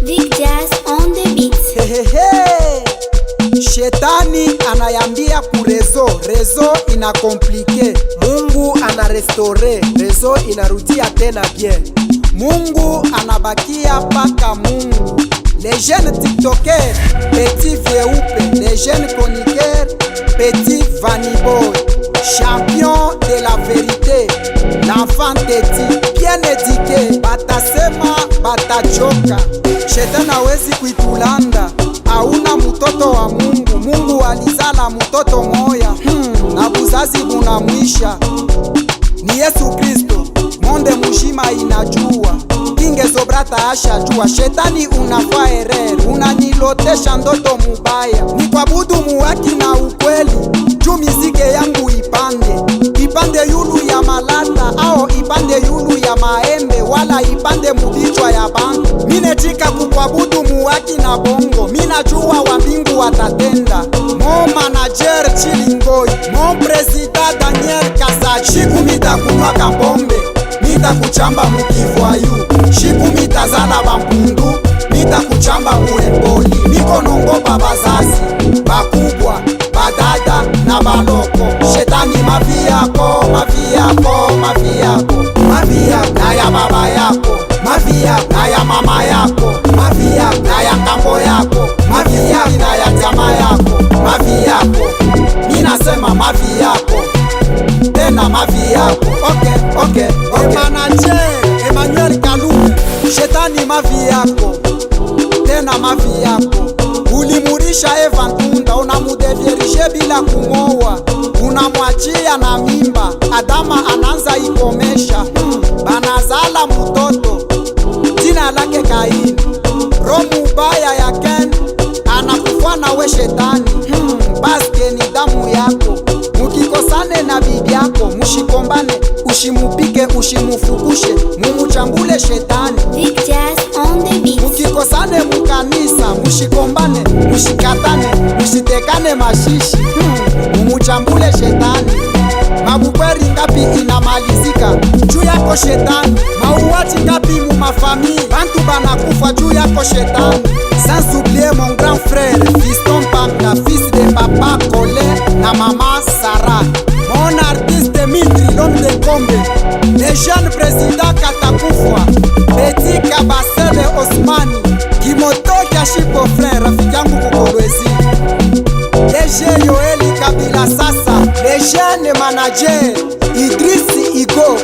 Big Jazz on the beat. Hehehe. Shetani anayambia ku rezo ina komplike. Mungu ana restore, rezo inarudia tena bien. Mungu anabakia paka Mungu. Les jeunes tiktokers, petit vieupe, les jeunes chroniqueurs, petit vaniboy, champion de la vérité, l'enfant teti, bien éduqué, batasema batachoka. Shetani hawezi kuitulanda, hauna mtoto wa Mungu. Mungu alizala mtoto moya, na buzazi bunamwisha ni Yesu Kristo. Monde mushima inajua, Kinge Sobrata ashajua. Shetani unafaa erere, unanilotesha ndoto mubaya. Ni kuabudu muwaki na ukweli, juu mizike yangu ipande yulu ya malata, ao ipande yulu ya maembe, wala ipande mubichwa ya bantu. Minejika kukwabudu muwaki na bongo, minajua wa mbingu watatenda. Mon manager Chilingoi, mon president Daniel Kasaji, shiku mitakunwaka pombe, mitakuchamba mukivwayu, shiku mitazala bampundu, mitakuchamba muepoli. Niko nongopa bazazi, bakubwa, badada na baloko. Shetani mavi yako, mavi yako, mavi yako, mavi yako na ya baba yako, mavi yako na ya mama yako, mavi yako na ya ngambo yako, mavi yako na ya jamaa yako, mavi yako. Ninasema mavi yako, tena mavi yako. Okay. Manager Emmanuel Kalume, shetani mavi yako, tena mavi yako. Ulimurisha Eva Ntunda, unamudevyerishe bila kumoa, unamwachia na mimba. Adama ananza ikomesha, banazala mutoto, jina lake Kaini. Roho mubaya ya Ken anakufa na we shetani, baske ni damu yako. Mukikosane na bibi yako, mushikombane, ushimupike, ushimufukushe, mumuchambule shetani. Big Jazz on the beat. Mukikosane mukanisa, mushikombane, mushikatane, mushitekane mashishi, mumuchambule shetani. Mabukweri ngapi inamalizika juu yako shetani? Mauaji ngapi mumafamii, bantu banakufa juu yako shetani? Sans oublier mon grand frère Fiston Panga, fils de papa Colin na mama Sarah, mon artiste Mitri l'homme de Kombe, le jeune président Katakufwa, Petit Kabasele Osmani, Kimotoki Ashipo frère, rafiki yangu Kukolwezi, DG Yoeli Kabila Sasa, le jeune manager Idrisi Igo,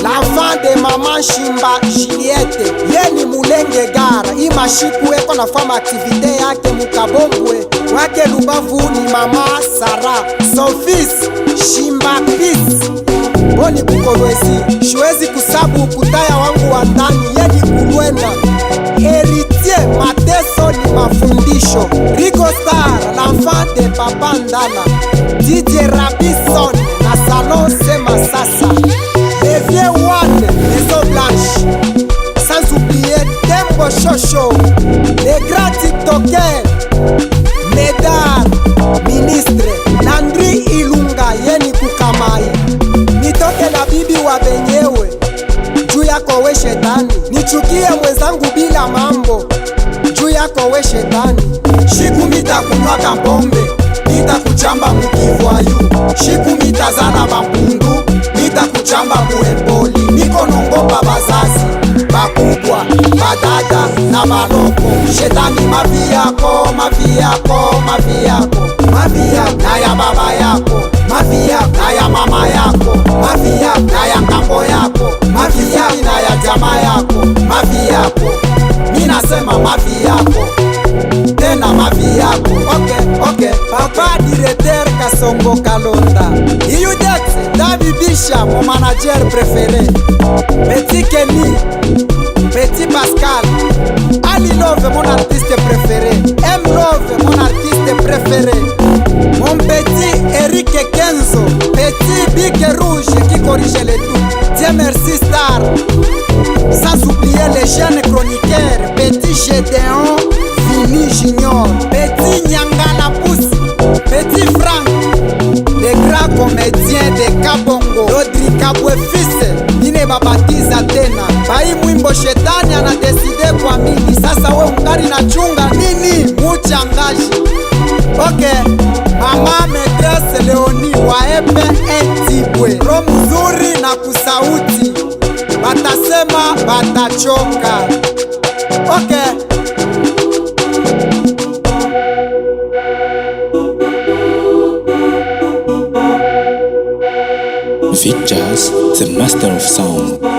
l'enfant de maman Shimba Juliette, yeni Mulenge Gara. Imashiku eko na fama aktivite yake Mukabombwe, wake Lubavu ni mama Sara, son fils Shimba Peace. Boni Kukolwezi, shwezi kusabu kutaya wangu wa ndani, yeni Kulwenda Héritier mateso ni mafundisho. Rigo Star, l'enfant de Papa Ndala, DJ Rabison na Salon Sema Sasa, les vieux One, Maison Blanche, sans oublier Tembo Shosho, les grands tiktokers, Medar, ministre, Landry Ilunga, yeni Kukamai. Nitoke na bibi wa benyewe, juu yako we shetani. Nichukie mwenzangu bila mambo, juu yako we shetani. Shiku mitakunwaka pombe, mitakuchamba mukivwayu, shiku mitazala bampundu, mitakuchamba muepoli. Niko nongopa bazazi, bakubwa, badada na baloko. Shetani mavi yako, mavi yako, mavi yako, mavi yako na ya baba yako, mavi yako na ya mama yako, mavi yako na ya ngambo yako, mavi yako na ya jamaa yako, mavi yako. Ninasema mavi yako, tena mavi yako. Okay. Papa directeur Kasongo Kalonda, Iyudex David Bisha, mon manager préféré, Petit Kenny, Petit Pascal, Ali Love, mon artiste préféré, M Love, mon artiste préféré, mon petit Eric Kenzo, Petit Big Rouge qui corrige le tout, Dieu merci Star. Sans oublier les jeunes chroniqueurs, Petit Gédéon, Vini Junior, Petit Nyangala Pousse, Petit Frank, les grands comédiens de Kabongo, Rodri Kabwe fils, Nine babatiza tena, Baï linachunga nini muchangaji. Okay, mama Maîtresse Leonie waepe Entibwe, ro mzuri na kusauti, batasema batachoka. Okay. Vic Jazz, the master of sound.